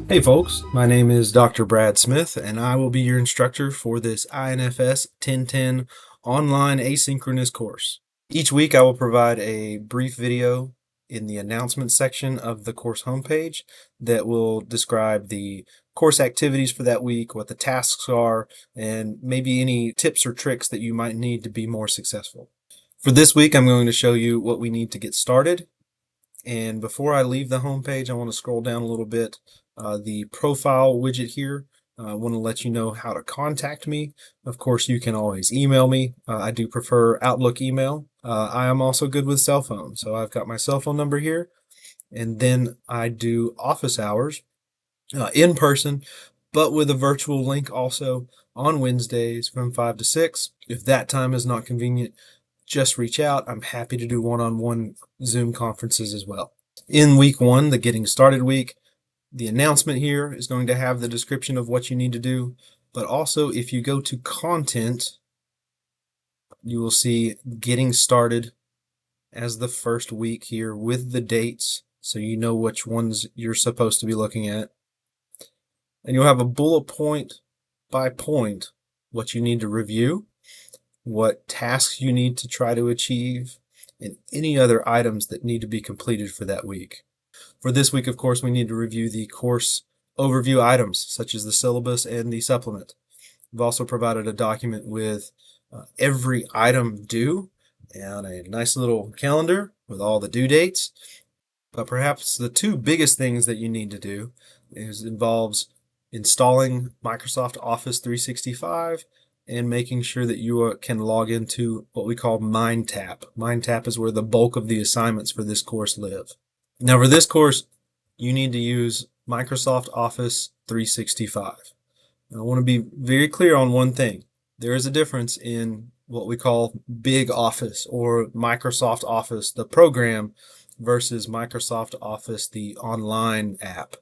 Hey folks, my name is Dr. Brad Smith and I will be your instructor for this INFS 1010 online asynchronous course. Each week I will provide a brief video in the announcement section of the course homepage that will describe the course activities for that week, what the tasks are, and maybe any tips or tricks that you might need to be more successful. For this week I'm going to show you what we need to get started. And before I leave the home page, I want to scroll down a little bit. The profile widget here, I want to let you know how to contact me. Of course, you can always email me. I do prefer Outlook email. I am also good with cell phone, so I've got my cell phone number here. And then I do office hours in person, but with a virtual link also on Wednesdays from 5 to 6. If that time is not convenient, just reach out. I'm happy to do one-on-one Zoom conferences as well. In week one, the getting started week, the announcement here is going to have the description of what you need to do, but also if you go to content, you will see getting started as the first week here with the dates, so you know which ones you're supposed to be looking at. And you'll have a bullet point by point what you need to review, what tasks you need to try to achieve, and any other items that need to be completed for that week. For this week, of course, we need to review the course overview items, such as the syllabus and the supplement. We've also provided a document with every item due and a nice little calendar with all the due dates. But perhaps the two biggest things that you need to do involves installing Microsoft Office 365 and making sure that you can log into what we call MindTap. MindTap is where the bulk of the assignments for this course live. Now for this course, you need to use Microsoft Office 365. Now, I want to be very clear on one thing. There is a difference in what we call Big Office or Microsoft Office, the program, versus Microsoft Office, the online app.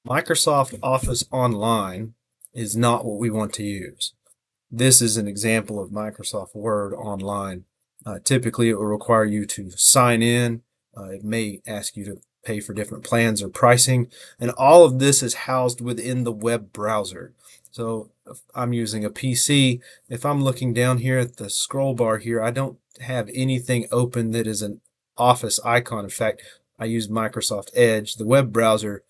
Microsoft Office Online is not what we want to use. This is an example of Microsoft Word online. Typically, it will require you to sign in. It may ask you to pay for different plans or pricing, and all of this is housed within the web browser. So if I'm using a PC, if I'm looking down here at the scroll bar here, I don't have anything open that is an Office icon. In fact, I use Microsoft Edge, the web browser,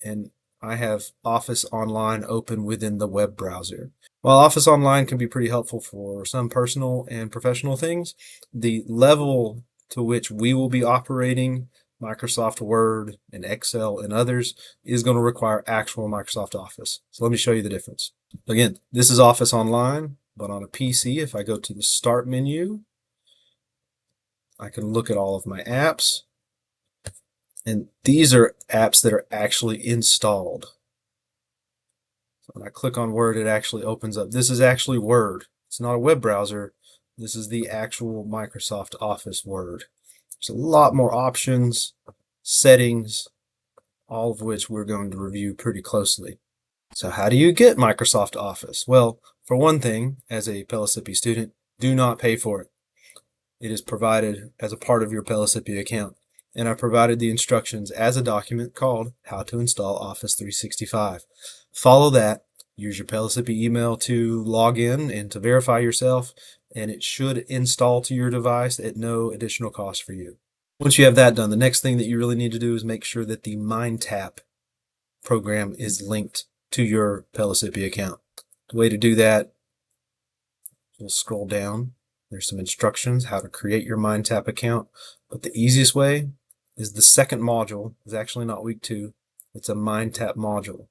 and I have Office Online open within the web browser. While Office Online can be pretty helpful for some personal and professional things, the level to which we will be operating Microsoft Word and Excel and others is going to require actual Microsoft Office. So let me show you the difference. Again, this is Office Online, but on a PC, if I go to the Start menu, I can look at all of my apps. And these are apps that are actually installed. So when I click on Word, it actually opens up. This is actually Word. It's not a web browser. This is the actual Microsoft Office Word. There's a lot more options, settings, all of which we're going to review pretty closely. So how do you get Microsoft Office? Well, for one thing, as a Pellissippi student, do not pay for it. It is provided as a part of your Pellissippi account. And I provided the instructions as a document called How to Install Office 365. Follow that, use your Pellissippi email to log in and to verify yourself, and it should install to your device at no additional cost for you. Once you have that done, the next thing that you really need to do is make sure that the MindTap program is linked to your Pellissippi account. The way to do that, we'll scroll down. There's some instructions how to create your MindTap account, but the easiest way is the second module. Is actually not week 2. It's a MindTap module.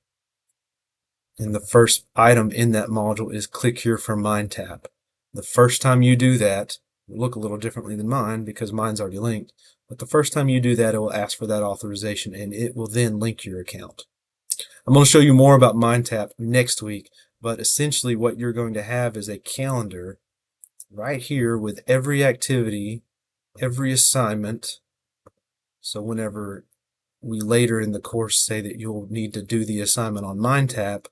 And the first item in that module is click here for MindTap. The first time you do that, it will look a little differently than mine because mine's already linked. But the first time you do that, it will ask for that authorization and it will then link your account. I'm going to show you more about MindTap next week, but essentially what you're going to have is a calendar right here with every activity, every assignment. So whenever we later in the course say that you'll need to do the assignment on MindTap,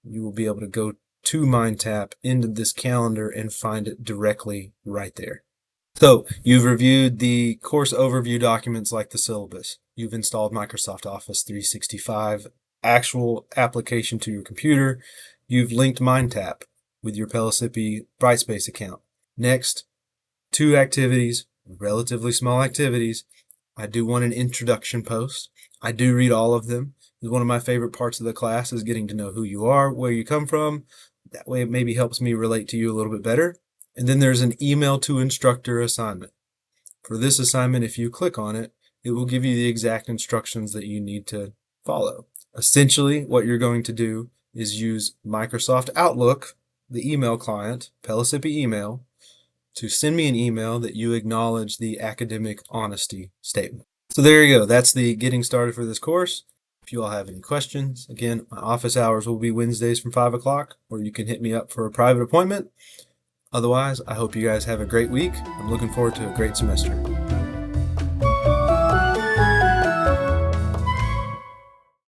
you will be able to go to MindTap into this calendar and find it directly right there. So you've reviewed the course overview documents like the syllabus. You've installed Microsoft Office 365 actual application to your computer. You've linked MindTap with your Pellissippi Brightspace account. Next, 2 activities, relatively small activities. I do want an introduction post. I do read all of them. One of my favorite parts of the class is getting to know who you are, where you come from. That way it maybe helps me relate to you a little bit better. And then there's an email to instructor assignment. For this assignment, if you click on it, it will give you the exact instructions that you need to follow. Essentially, what you're going to do is use Microsoft Outlook, the email client, Pellissippi Email, to send me an email that you acknowledge the academic honesty statement. So there you go. That's the getting started for this course. If you all have any questions, again, my office hours will be Wednesdays from 5 o'clock, or you can hit me up for a private appointment. Otherwise, I hope you guys have a great week. I'm looking forward to a great semester.